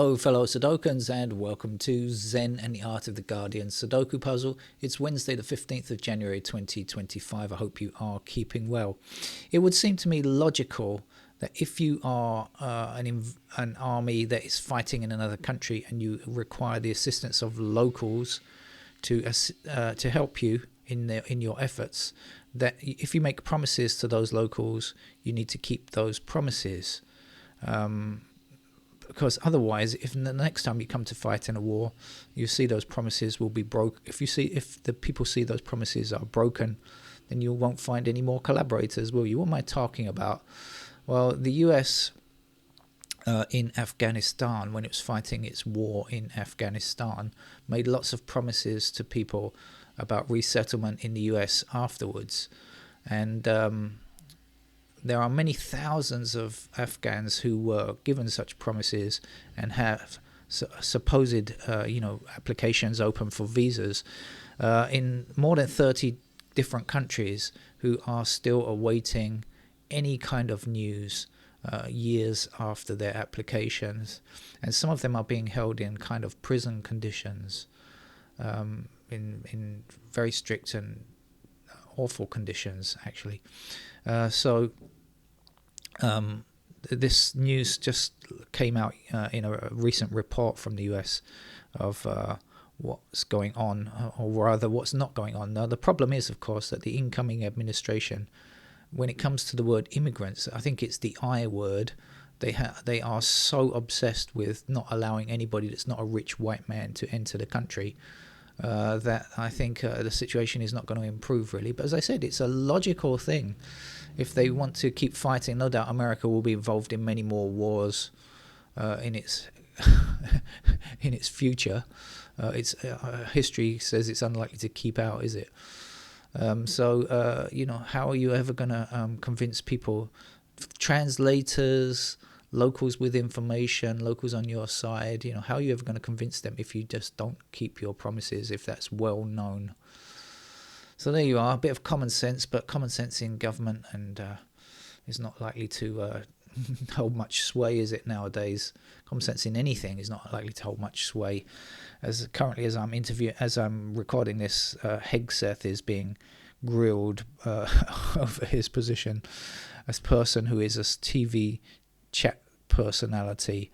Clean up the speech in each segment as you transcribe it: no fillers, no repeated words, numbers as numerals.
Hello, fellow Sudokans, and welcome to Zen and the Art of the Guardian Sudoku Puzzle. It's Wednesday, the 15th of January 2025. I hope you are keeping well. It would seem to me logical that if you are an army that is fighting in another country and you require the assistance of locals to help you in your efforts, that if you make promises to those locals, you need to keep those promises. Because otherwise, if the next time you come to fight in a war, you see those promises will be broke. If the people see those promises are broken, then you won't find any more collaborators, will you? What am I talking about? Well, the US in Afghanistan, when it was fighting its war in Afghanistan, made lots of promises to people about resettlement in the US afterwards, and there are many thousands of Afghans who were given such promises and have supposed, applications open for visas in more than 30 different countries who are still awaiting any kind of news years after their applications. And some of them are being held in kind of prison conditions, in very strict and awful conditions, actually. This news just came out in a recent report from the US of what's going on, or rather what's not going on. Now, the problem is, of course, that the incoming administration, when it comes to the word immigrants, I think it's the I word, they are so obsessed with not allowing anybody that's not a rich white man to enter the country that I think the situation is not going to improve, really. But as I said, it's a logical thing. If they want to keep fighting, no doubt America will be involved in many more wars in its in its future. Its history says it's unlikely to keep out, is it? How are you ever going to convince people, translators, locals with information, locals on your side? How are you ever going to convince them if you just don't keep your promises, if that's well known? So there you are, a bit of common sense, but common sense in government and is not likely to hold much sway, is it, nowadays? Common sense in anything is not likely to hold much sway. As I'm recording this, Hegseth is being grilled over his position as person who is a TV chat personality.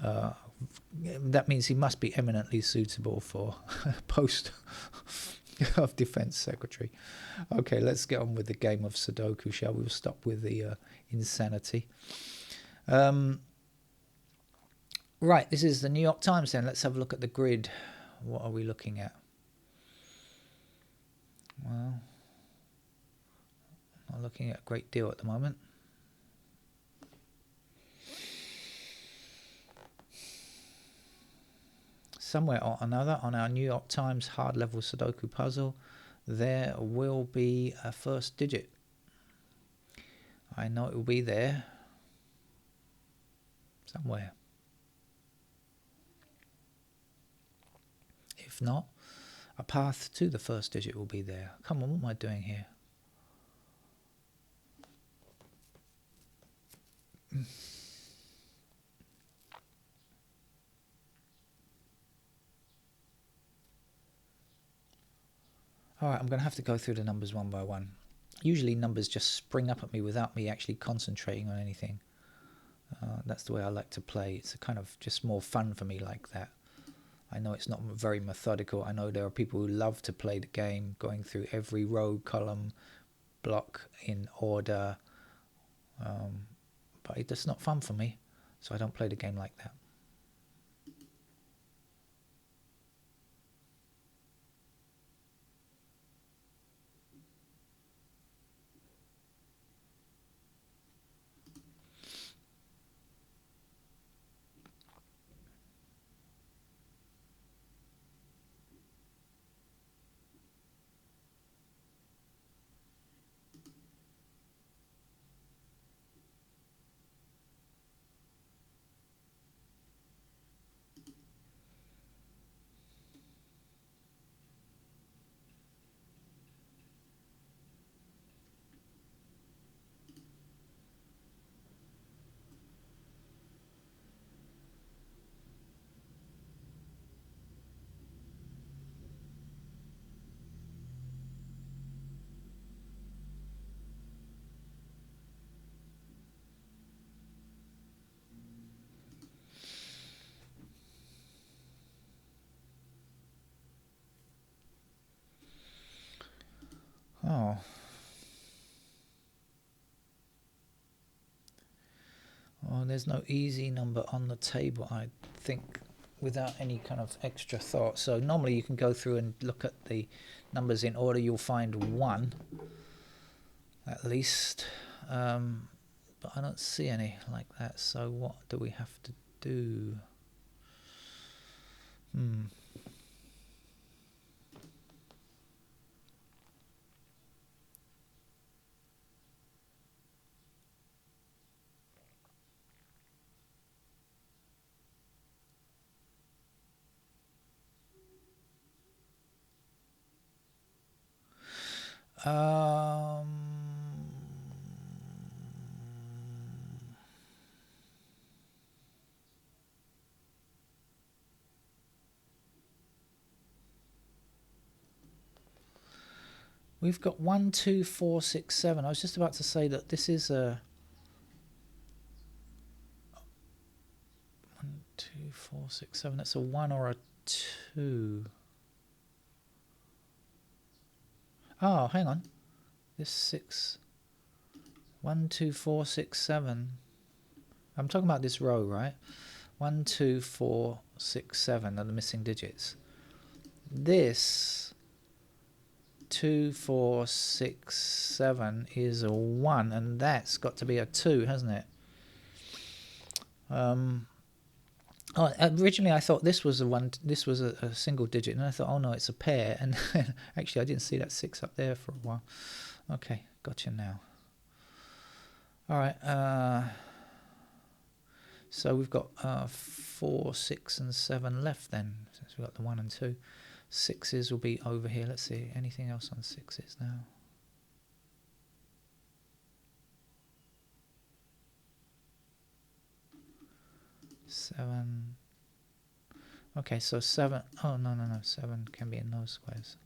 That means he must be eminently suitable for post of Defense Secretary. Okay, let's get on with the game of Sudoku, shall we? We'll stop with the insanity. Right, this is the New York Times then. Let's have a look at the grid. What are we looking at? Well, I'm not looking at a great deal at the moment. Somewhere or another on our New York Times hard level Sudoku puzzle, there will be a first digit. I know it will be there somewhere. If not, a path to the first digit will be there. Come on, what am I doing here? Alright, I'm going to have to go through the numbers one by one. Usually numbers just spring up at me without me actually concentrating on anything. That's the way I like to play. It's a kind of just more fun for me like that. I know it's not very methodical. I know there are people who love to play the game, going through every row, column, block in order. But it's just not fun for me, so I don't play the game like that. Oh. Oh, there's no easy number on the table, I think, without any kind of extra thought. So normally you can go through and look at the numbers in order. You'll find one, at least. But I don't see any like that. So what do we have to do? We've got 1, 2, 4, 6, 7. I was just about to say that this is a 1, 2, 4, 6, 7. That's a 1 or a 2. Oh, hang on. This 6. 1, 2, 4, 6, 7. I'm talking about this row, right? 1, 2, 4, 6, 7 are the missing digits. This 2, 4, 6, 7 is a 1, and that's got to be a 2, hasn't it? Originally I thought this was a 1. This was a single digit, and I thought, oh no, it's a pair. And actually, I didn't see that 6 up there for a while. Okay, gotcha now. All right. So we've got 4, 6, and 7 left then, since we've got the 1 and 2. 6s will be over here. Let's see, anything else on 6s now? Seven. Okay, so 7. Oh, no. 7 can be in those squares.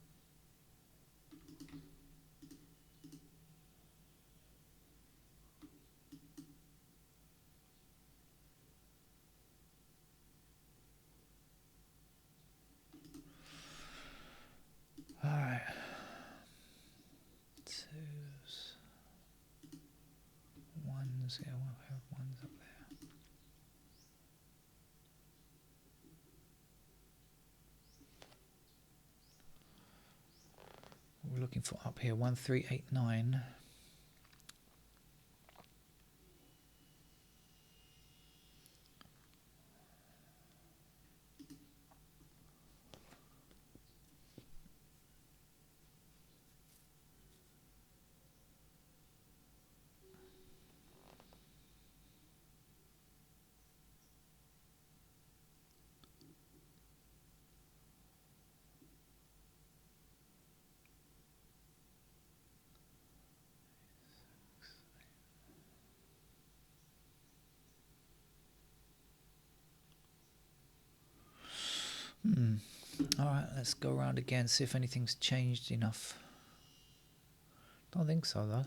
All right. 2s. 1s. Yeah, we'll have 1s up there. We're looking for up here 1, 3, 8, 9. All right, let's go around again, see if anything's changed enough. Don't think so, though.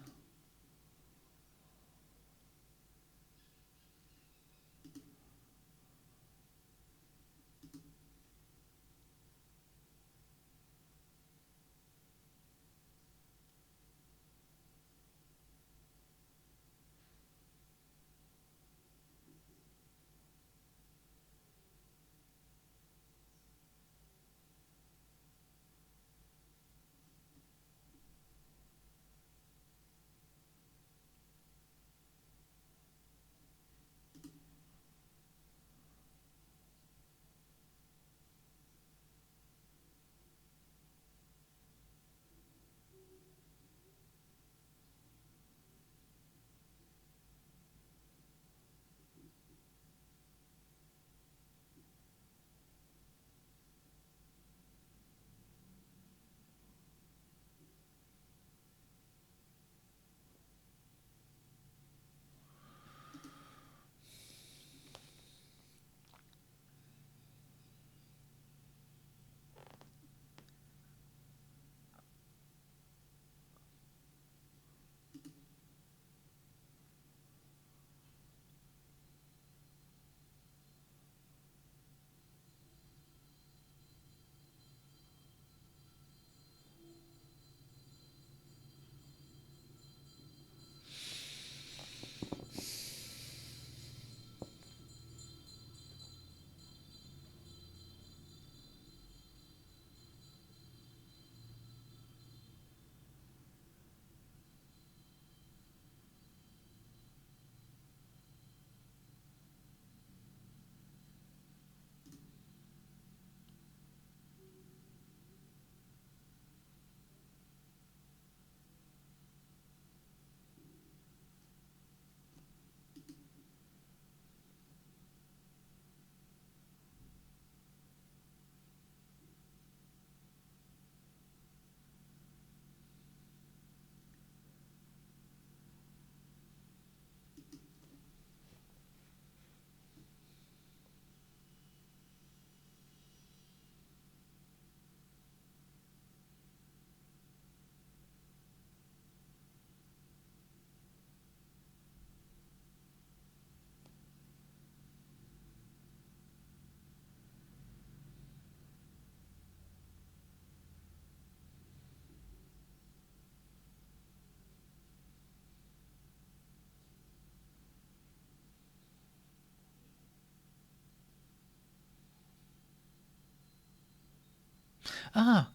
Ah,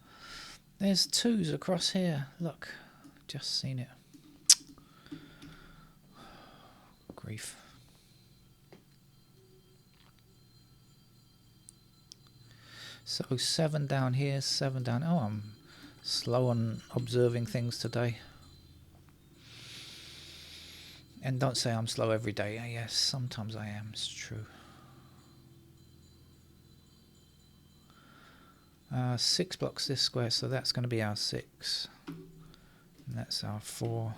there's 2s across here. Look, just seen it. Grief. So 7 down here, 7 down. Oh, I'm slow on observing things today. And don't say I'm slow every day. Yes, sometimes I am. It's true. 6 blocks this square, so that's going to be our 6. And that's our 4.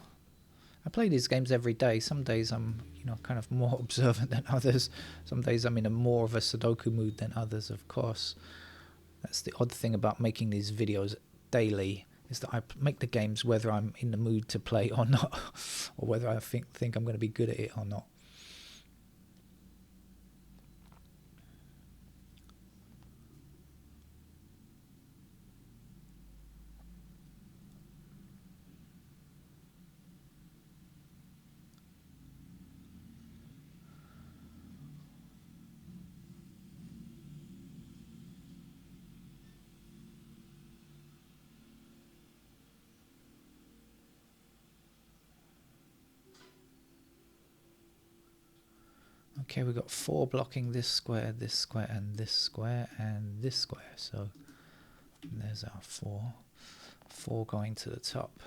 I play these games every day. Some days I'm, kind of more observant than others. Some days I'm in a more of a Sudoku mood than others, of course. That's the odd thing about making these videos daily, is that I make the games whether I'm in the mood to play or not, or whether I think I'm going to be good at it or not. Okay, we've got 4 blocking this square, and this square, and this square. So there's our 4. 4 going to the top.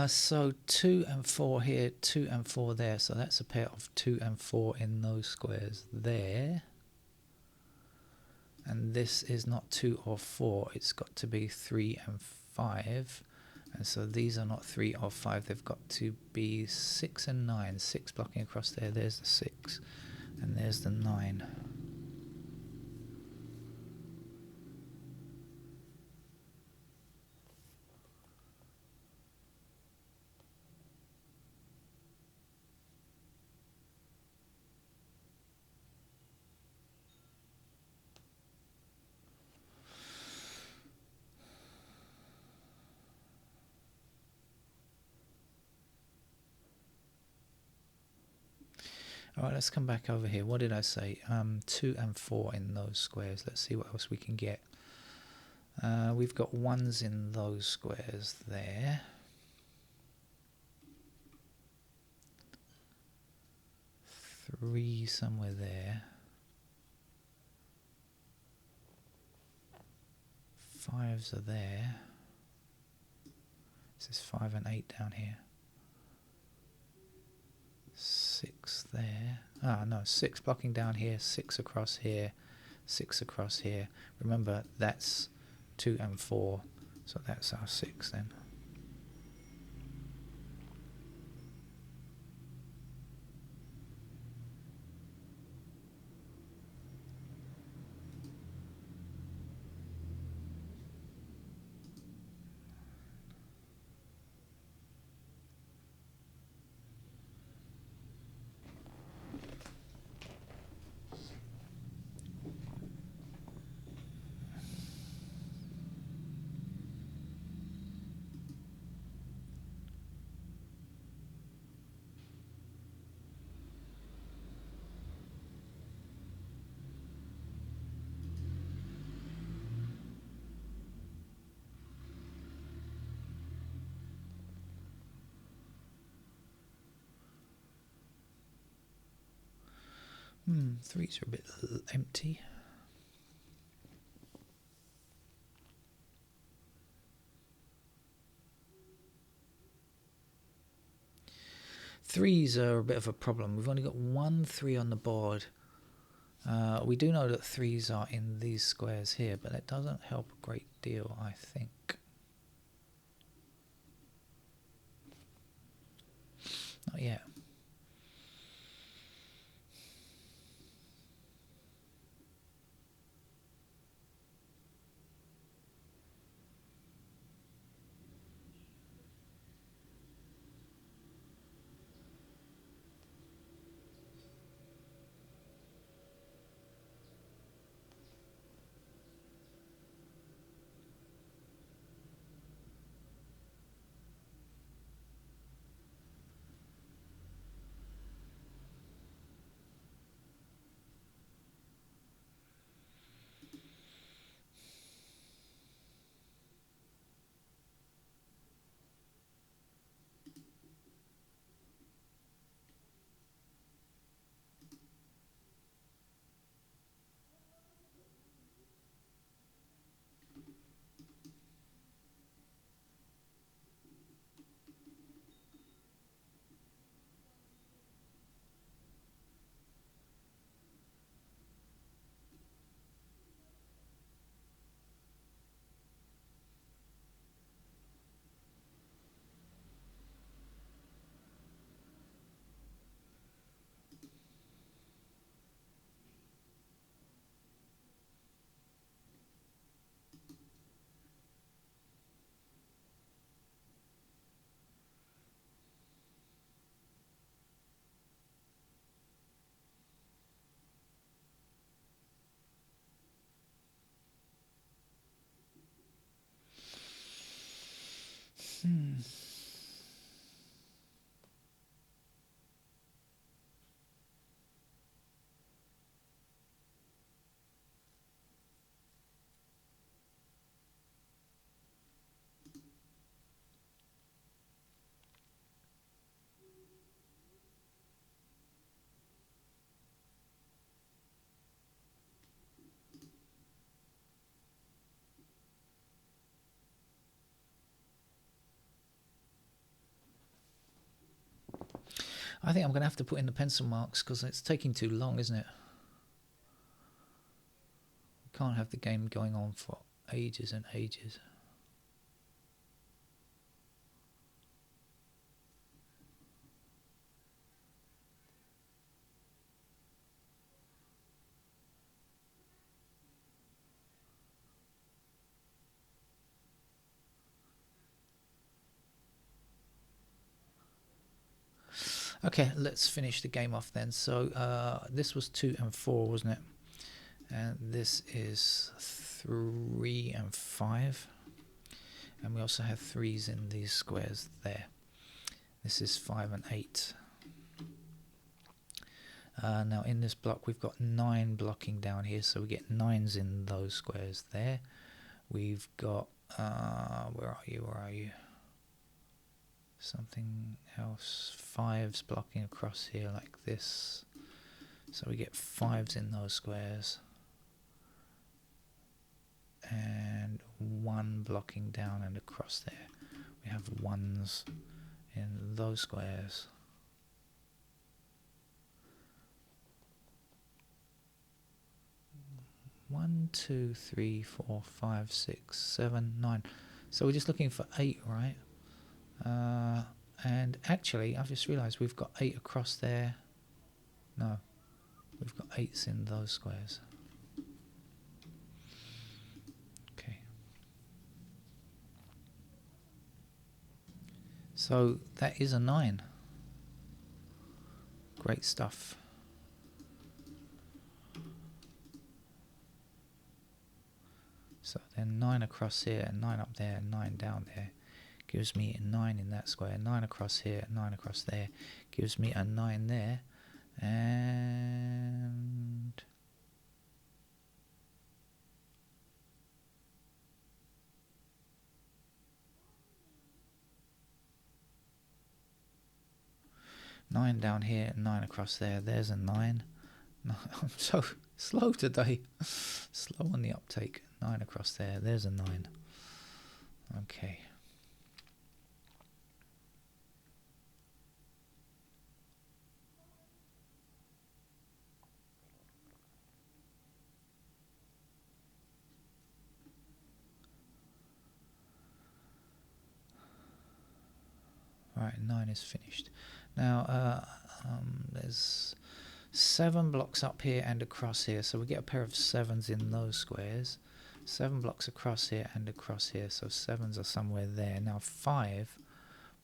So 2 and 4 here, 2 and 4 there. So that's a pair of 2 and 4 in those squares there. And this is not 2 or 4. It's got to be 3 and 5. And so these are not 3 or 5. They've got to be 6 and 9. 6 blocking across there. There's the 6. And there's the 9. Alright, let's come back over here. What did I say? 2 and 4 in those squares. Let's see what else we can get. We've got 1s in those squares there. 3 somewhere there. 5s are there. This is 5 and 8 down here. 6 there. Ah, no, 6 blocking down here, 6 across here, 6 across here. Remember, that's 2 and 4, so that's our 6 then. Threes are a bit empty. Threes are a bit of a problem. We've only got 1 3 on the board. We do know that threes are in these squares here, but that doesn't help a great deal, I think. Not yet. I think I'm going to have to put in the pencil marks because it's taking too long, isn't it? We can't have the game going on for ages and ages. Okay, let's finish the game off then. So this was 2 and 4, wasn't it? And this is 3 and 5. And we also have 3s in these squares there. This is 5 and 8. Now in this block we've got 9 blocking down here, so we get 9s in those squares there. We've got, where are you? Something else, 5s blocking across here like this. So we get 5s in those squares. And 1 blocking down and across there. We have 1s in those squares. One, 2, 3, 4, 5, 6, 7, 9. So we're just looking for 8, right? And actually, I've just realised we've got 8 across there. No, we've got 8s in those squares. Okay. So that is a 9. Great stuff. So then 9 across here, and 9 up there, and 9 down there. Gives me a 9 in that square. 9 across here, 9 across there. Gives me a 9 there. And... nine down here, 9 across there. There's a 9. No, I'm so slow today. Slow on the uptake. 9 across there. There's a 9. Okay. Right, 9 is finished. Now there's 7 blocks up here and across here, so we get a pair of 7s in those squares. 7 blocks across here and across here, so 7s are somewhere there. Now 5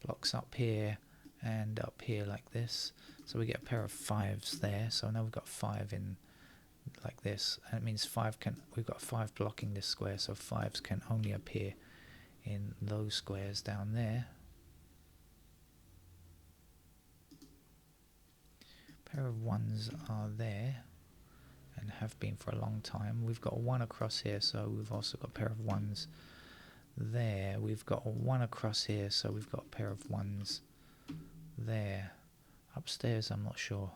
blocks up here and up here like this, so we get a pair of 5s there. So now we've got 5 in like this, and it means we've got 5 blocking this square, so 5s can only appear in those squares down there. Pair of 1s are there and have been for a long time. We've got 1 across here, so we've also got a pair of 1s there. We've got 1 across here, so we've got a pair of 1s there. Upstairs, I'm not sure.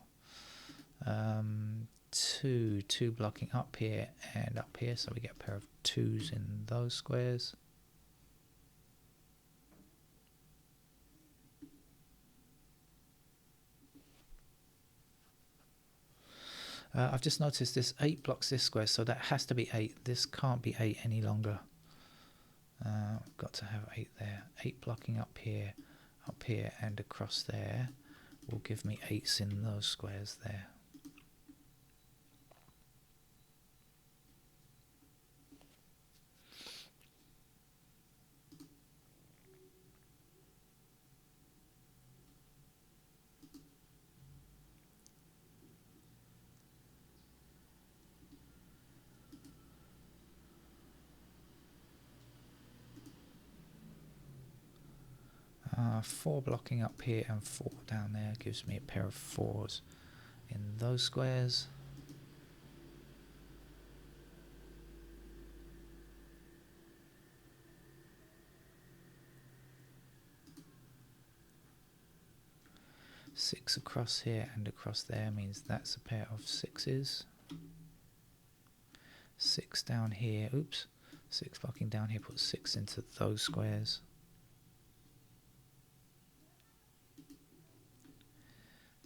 2 blocking up here and up here, so we get a pair of 2s in those squares. I've just noticed this 8 blocks this square, so that has to be 8. This can't be 8 any longer. Got to have 8 there. 8 blocking up here, and across there will give me 8s in those squares there. Four blocking up here and 4 down there gives me a pair of 4s in those squares. Six across here and across there means that's a pair of 6s. 6 down here, oops, 6 blocking down here, put 6 into those squares.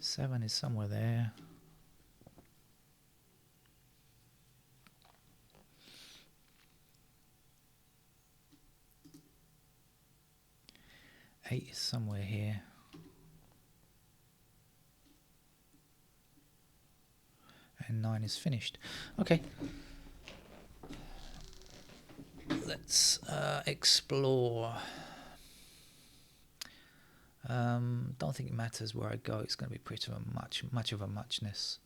7 is somewhere there. Eight is somewhere here. And 9 is finished. Okay. Let's explore. Don't think it matters where I go. It's going to be pretty much of a muchness.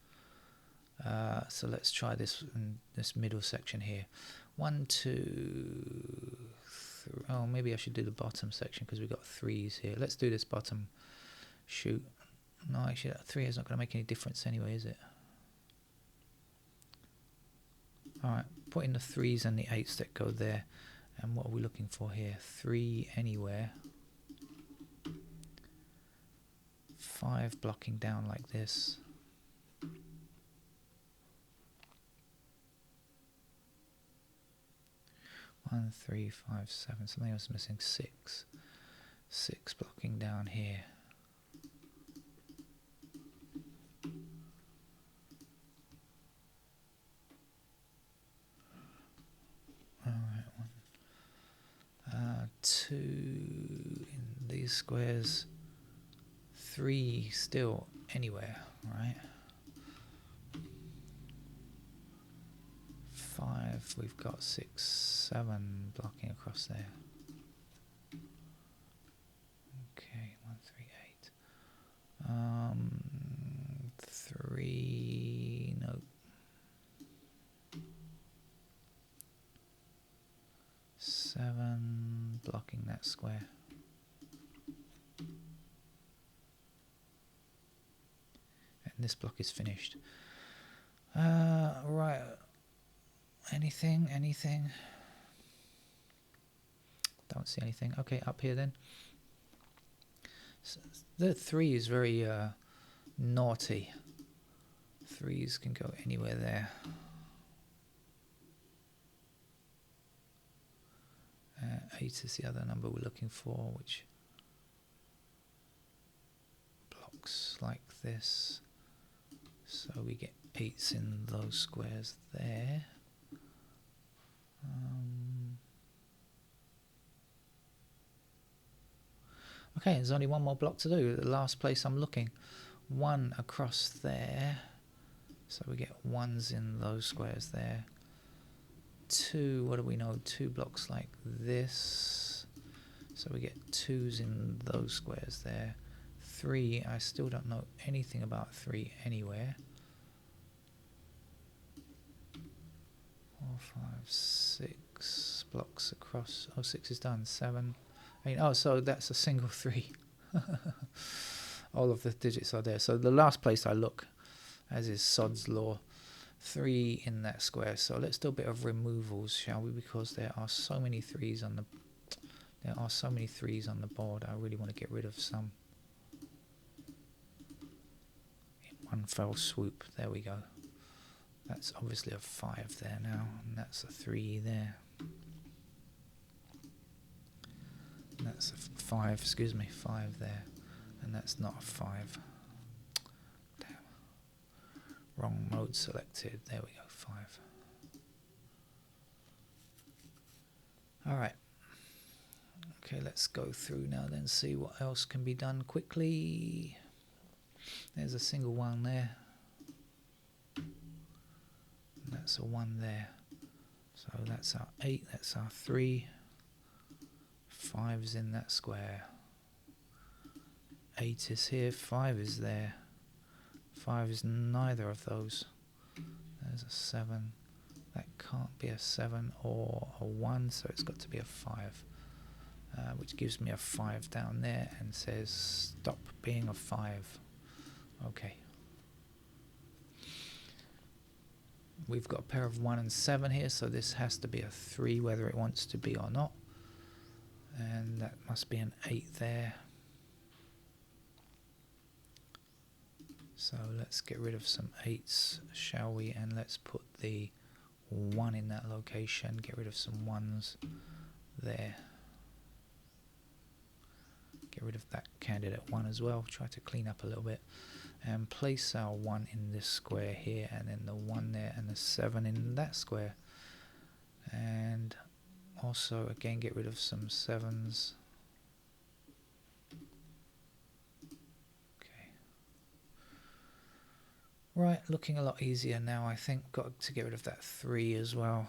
So let's try this middle section here. 1, 2, 3. Oh, maybe I should do the bottom section because we've got 3s here. Let's do this bottom. Shoot. No, actually, that 3 is not going to make any difference anyway, is it? Alright, put in the 3s and the 8s that go there. And what are we looking for here? 3 anywhere. 5 blocking down like this. 1, 3, 5, 7. Something else missing. 6. 6 blocking down here. Alright, 1. 2 in these squares. 3 still anywhere, right? 5, we've got 6, 7 blocking across there. Okay, 1, 3, 8. 3, nope. 7 blocking that square. And this block is finished. Right. Anything? Don't see anything. Okay, up here then. So the 3 is very naughty. 3s can go anywhere there. 8 is the other number we're looking for, which blocks like this. So we get 8s in those squares there. Okay, there's only one more block to do. The last place I'm looking. 1 across there. So we get 1s in those squares there. 2, what do we know? 2 blocks like this. So we get 2s in those squares there. 3, I still don't know anything about 3 anywhere. 4, 5, 6 blocks across. Oh, 6 is done. 7, 8. Oh, so that's a single 3. All of the digits are there. So the last place I look, as is Sod's law, 3 in that square. So let's do a bit of removals, shall we? Because there are so many 3s on the board. I really want to get rid of some in one fell swoop. There we go. That's obviously a 5 there now, and that's a 3 there. And that's a 5, 5 there. And that's not a 5. Damn. Wrong mode selected. There we go, 5. Alright. Okay, let's go through now then, see what else can be done quickly. There's a single 1 there. And that's a 1 there. So that's our 8, that's our 3. 5's in that square. 8 is here, 5 is there. 5 is neither of those. There's a 7. That can't be a 7 or a 1, so it's got to be a 5. Which gives me a 5 down there and says stop being a 5. Okay. We've got a pair of 1 and 7 here, so this has to be a 3 whether it wants to be or not. And that must be an 8 there. So let's get rid of some 8s, shall we? And let's put the 1 in that location. Get rid of some 1s there. Get rid of that candidate 1 as well. Try to clean up a little bit. And place our 1 in this square here, and then the 1 there, and the 7 in that square. And also, again, get rid of some 7s. Okay. Right, looking a lot easier now, I think. Got to get rid of that 3 as well.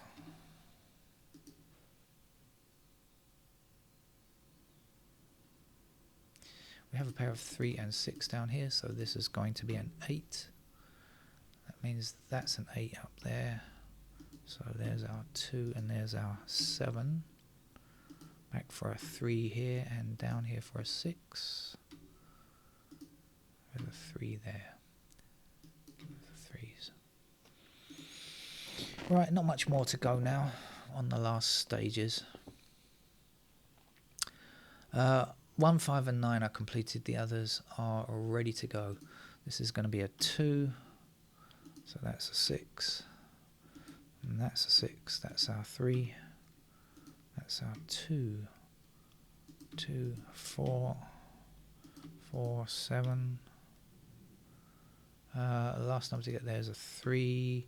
We have a pair of 3 and 6 down here, so this is going to be an 8. That means that's an 8 up there. So there's our 2 and there's our 7. Back for a 3 here and down here for a 6. With a 3 there. The 3s. Right, not much more to go now on the last stages. 1, 5 and 9 are completed. The others are ready to go. This is going to be a 2. So that's a 6. And that's a 6. That's our 3. That's our 2. 2, 4. 4, 7. Last number to get there is a 3.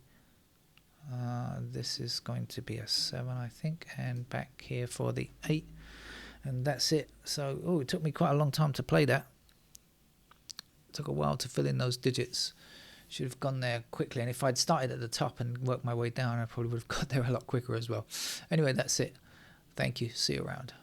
This is going to be a 7, I think. And back here for the 8. And that's it. So, it took me quite a long time to play that. It took a while to fill in those digits. Should have gone there quickly. And if I'd started at the top and worked my way down, I probably would have got there a lot quicker as well. Anyway, that's it. Thank you. See you around.